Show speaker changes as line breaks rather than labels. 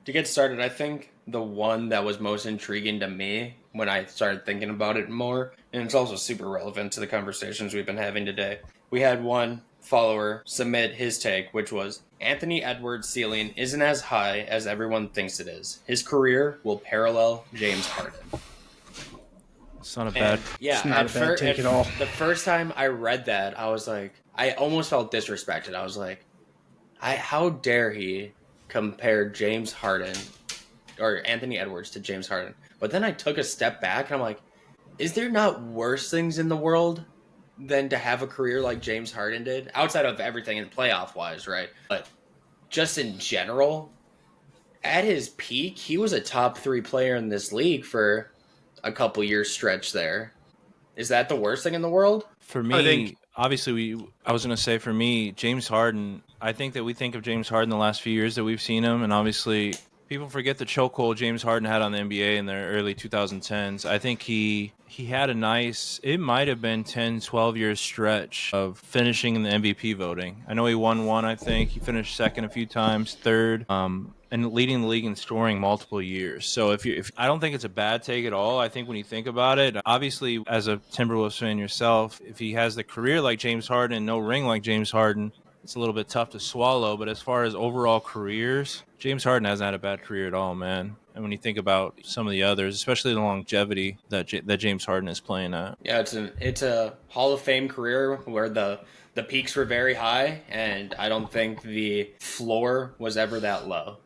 To get started, I think the one that was most intriguing to me when I started thinking about it more, and it's also super relevant to the conversations we've been having today. We had one follower submit his take, which was Anthony Edwards' ceiling isn't as high as everyone thinks it is. His career will parallel James Harden.
It's not a bad.
And yeah,
It's not a bad take at all.
the first time I read that, I was like, I almost felt disrespected. I was like, how dare he compare James Harden or Anthony Edwards to James Harden? But then I took a step back and I'm like, is there not worse things in the world than to have a career like James Harden did? Outside of everything in playoff wise, right? But just in general, at his peak, he was a top 3 player in this league for a couple years stretch there. Is that the worst thing in the world?
For
I think
me, obviously, I was going to say for me, James Harden. I think that we think of James Harden the last few years that we've seen him, and obviously, people forget the chokehold James Harden had on the NBA in the early 2010s. I think he had a nice, it might have been 10, 12 year stretch of finishing in the MVP voting. I know he won one, I think. He finished second a few times, third. And leading the league in scoring multiple years. So if I don't think it's a bad take at all. I think when you think about it, obviously as a Timberwolves fan yourself, if he has the career like James Harden and no ring like James Harden, it's a little bit tough to swallow. But as far as overall careers, James Harden hasn't had a bad career at all, man. And when you think about some of the others, especially the longevity that that James Harden is playing at.
Yeah, it's a Hall of Fame career where the peaks were very high, and I don't think the floor was ever that low.